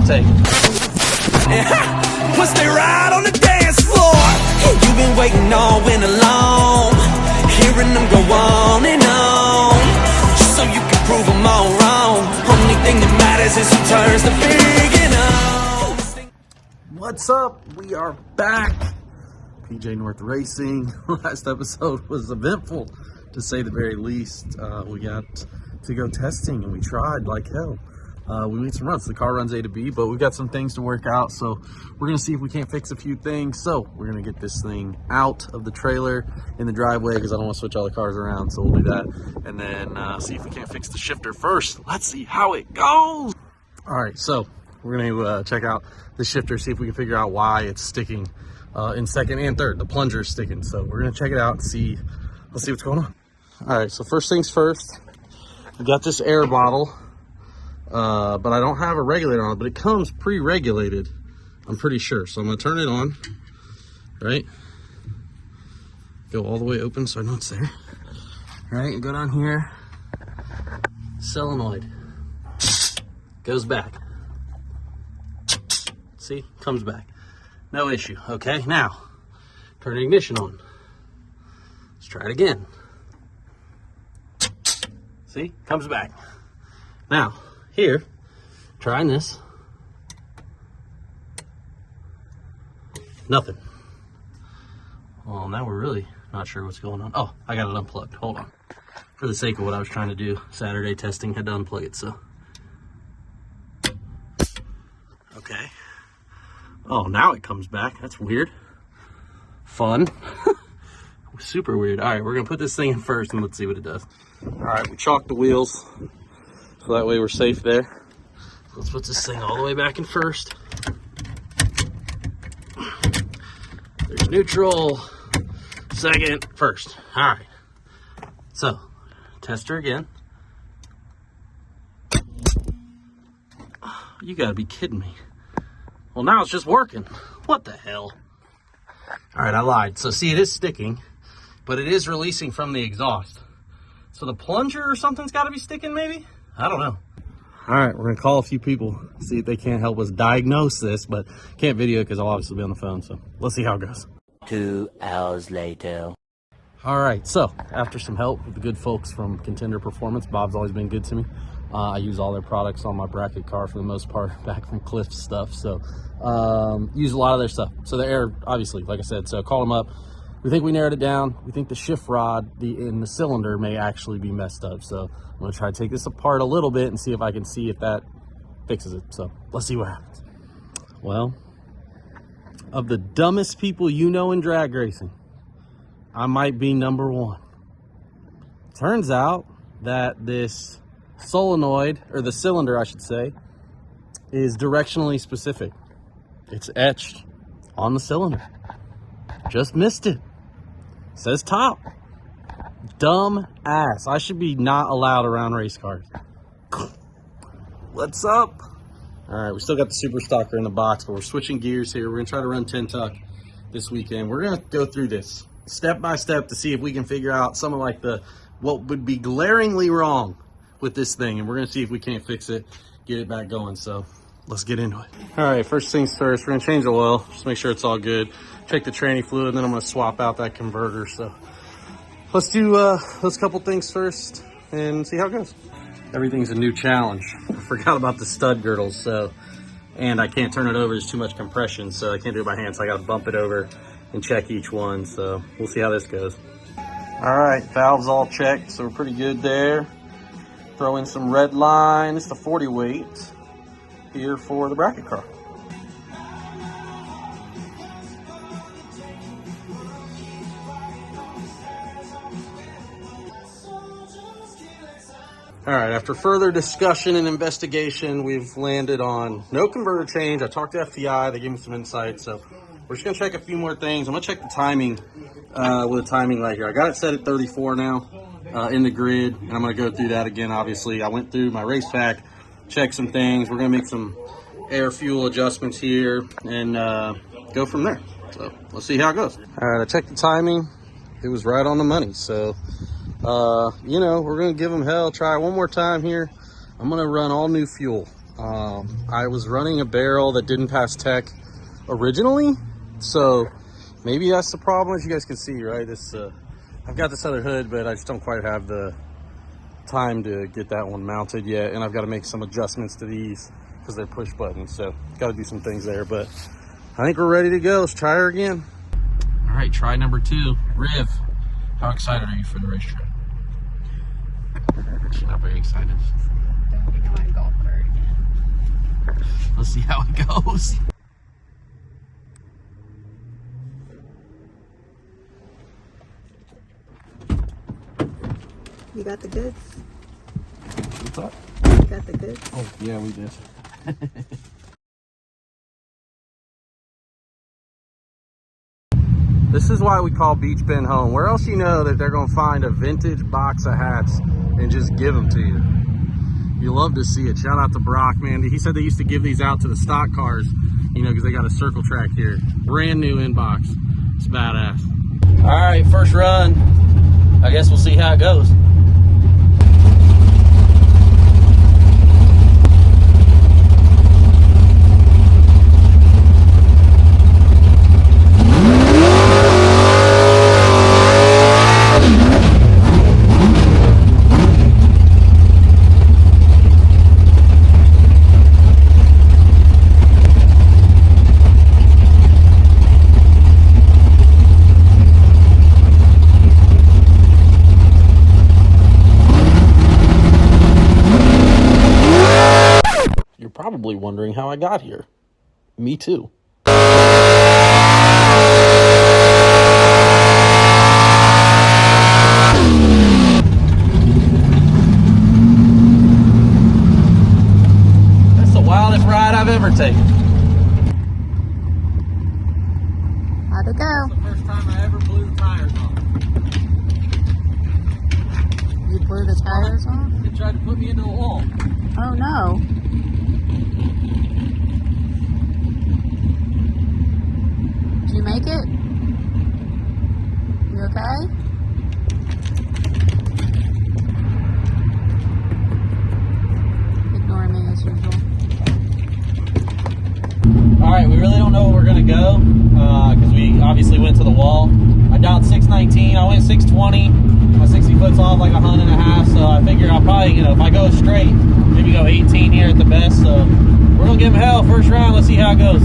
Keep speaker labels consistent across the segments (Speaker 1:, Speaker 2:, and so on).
Speaker 1: take.
Speaker 2: Once they ride on the dance floor, you've been waiting all winter long, hearing them go on and on, just so you can prove them all wrong. Only thing that matters is who turns the big and on.
Speaker 1: What's up? We are back. PJ North Racing. Last episode was eventful, to say the very least. We got to go testing and we tried like hell. We made some runs. The car runs A to B, but we've got some things to work out, so we're gonna see if we can't fix a few things. So we're gonna get this thing out of the trailer in the driveway because I don't want to switch all the cars around, so we'll do that, and then see if we can't fix the shifter first. Let's see how it goes. All right, so we're gonna check out the shifter, see if we can figure out why it's sticking in second and third. The plunger is sticking, so we're gonna check it out and see. Let's see what's going on. All right, so first things first, we got this air bottle. But I don't have a regulator on it, but it comes pre-regulated, I'm pretty sure. So I'm gonna turn it on, right? Go all the way open so I know it's there. All right, and go down here. Solenoid. Goes back. See, comes back. No issue, okay? Now, turn the ignition on. Let's try it again. See, comes back. Now, here, trying this. Nothing. Well, now we're really not sure what's going on. Oh, I got it unplugged. Hold on. For the sake of what I was trying to do, Saturday testing, had to unplug it, so. Okay. Oh, now it comes back. That's weird. Fun. Super weird. All right, we're gonna put this thing in first and let's see what it does. All right, we chalked the wheels, so that way we're safe there. Let's put this thing all the way back in first. There's neutral, second, first. All right. So, test her again. You gotta be kidding me. Well, now it's just working. What the hell? All right, I lied. So see, it is sticking, but it is releasing from the exhaust. So the plunger or something's gotta be sticking maybe? I don't know. All right, we're gonna call a few people, see if they can't help us diagnose this, but can't video because I'll obviously be on the phone, so let's see how it goes.
Speaker 3: 2 hours later.
Speaker 1: All right, so after some help with the good folks from Contender Performance, Bob's always been good to me. I use all their products on my bracket car for the most part, back from Cliff's stuff, so use a lot of their stuff. So the air, obviously, like I said, so call them up. We think we narrowed it down. We think the shift rod in the cylinder may actually be messed up. So I'm gonna try to take this apart a little bit and see if I can see if that fixes it. So let's see what happens. Well, of the dumbest people you know in drag racing, I might be number one. Turns out that this solenoid, or the cylinder I should say, is directionally specific. It's etched on the cylinder. Just missed it. Says top. Dumb ass. I should be not allowed around race cars. What's up? All right, we still got the Super Stalker in the box, but we're switching gears here. We're gonna try to run 10 tuck this weekend. We're gonna go through this step by step to see if we can figure out some of like what would be glaringly wrong with this thing, and we're gonna see if we can't fix it, get it back going. So let's get into it. All right, first things first, we're gonna change the oil, just make sure it's all good. Check the tranny fluid, and then I'm gonna swap out that converter. So let's do those couple things first and see how it goes. Everything's a new challenge. I forgot about the stud girdles, so, and I can't turn it over, there's too much compression, so I can't do it by hand, so I gotta bump it over and check each one. So we'll see how this goes. All right, valves all checked, so we're pretty good there. Throw in some red line. It's the 40 weight here for the bracket car. All right, after further discussion and investigation, we've landed on no converter change. I talked to FTI, they gave me some insight, so we're just gonna check a few more things. I'm gonna check the timing with a timing light here. I got it set at 34 now in the grid, and I'm gonna go through that again, obviously. I went through my race pack, checked some things. We're gonna make some air fuel adjustments here and go from there. So let's see how it goes. All right, I checked the timing. It was right on the money, so you know, we're gonna give them hell. Try one more time here. I'm gonna run all new fuel I was running a barrel that didn't pass tech originally, so maybe that's the problem. As you guys can see, right, this I've got this other hood, but I just don't quite have the time to get that one mounted yet, and I've got to make some adjustments to these because they're push buttons, so got to do some things there. But I think we're ready to go. Let's try her again. All right, try number 2. Riv, how excited are you for the racetrack? She's not very excited.
Speaker 4: Don't you know I golf cart again?
Speaker 1: Let's see how it goes.
Speaker 4: You got the goods?
Speaker 1: What's up?
Speaker 4: You got the goods?
Speaker 1: Oh, yeah, we did. This is why we call Beach Bend home. Where else you know that they're going to find a vintage box of hats and just give them to you? You love to see it. Shout out to Brock, man. He said they used to give these out to the stock cars, you know, because they got a circle track here. Brand new inbox. It's badass. All right, first run. I guess we'll see how it goes. Probably wondering how I got here. Me too. That's the wildest ride I've ever taken.
Speaker 4: How'd it go?
Speaker 1: That's the first time I ever blew the tires off.
Speaker 4: You blew the tires off?
Speaker 1: It tried to put me into a wall.
Speaker 4: Oh no. Did you make it? You okay? Ignore me as usual.
Speaker 1: Alright, we really don't know where we're going to go because we obviously went to the wall. I dialed 619, I went 620. My 60 foot's off like 100.5, so I figure I'll probably, you know, if I go straight, maybe go 18 here at the best. So we're going to give them hell first round. Let's see how it goes.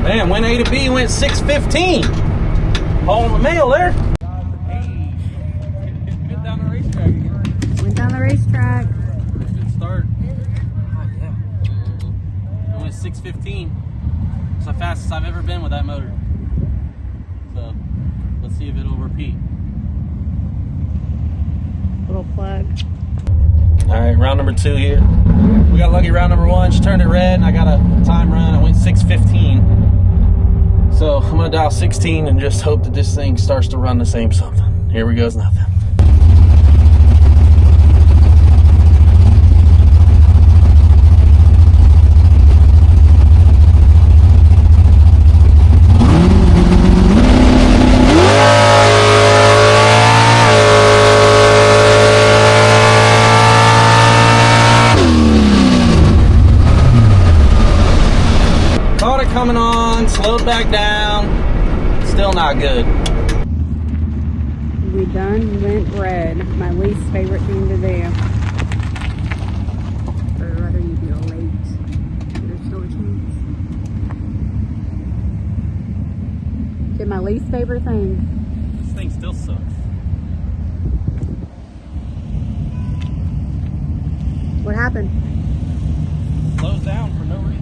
Speaker 1: Man, went A to B, went 6:15. Hauling the mail there. Hey, get down the racetrack again.
Speaker 4: Went down the racetrack.
Speaker 1: Good start. Oh, yeah. I went 6:15. It's the fastest I've ever been with that motor. So let's see if it'll repeat.
Speaker 4: Little plug.
Speaker 1: All right, round number 2 here. We got lucky round number 1. She turned it red, and I got a time run. I went 6:15. So I'm gonna dial 16 and just hope that this thing starts to run the same something. Here we goes nothing. Coming on, slowed back down, still not good.
Speaker 4: We done went red. My least favorite thing to do. Or rather you go late. There's still a chance. Okay, my least favorite thing.
Speaker 1: This thing still sucks.
Speaker 4: What happened?
Speaker 1: Slows down for no reason.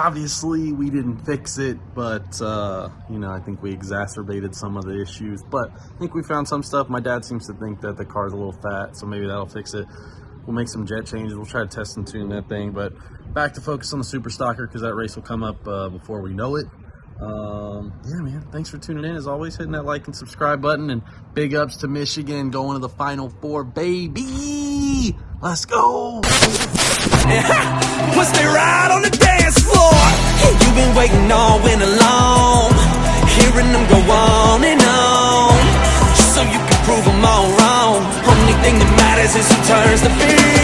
Speaker 1: obviously we didn't fix it, but you know, I think we exacerbated some of the issues. But I think we found some stuff. My dad seems to think that the car's a little fat, so maybe that'll fix it. We'll make some jet changes. We'll try to test and tune that thing. But back to focus on the Super Stocker, because that race will come up before we know it. Yeah, man, thanks for tuning in. As always, hitting that like and subscribe button, and big ups to Michigan going to the Final Four, baby. Let's go.
Speaker 2: Once they ride on the dance floor, you've been waiting all winter long, hearing them go on and on, just so you can prove them all wrong. Only thing that matters is who turns the beat.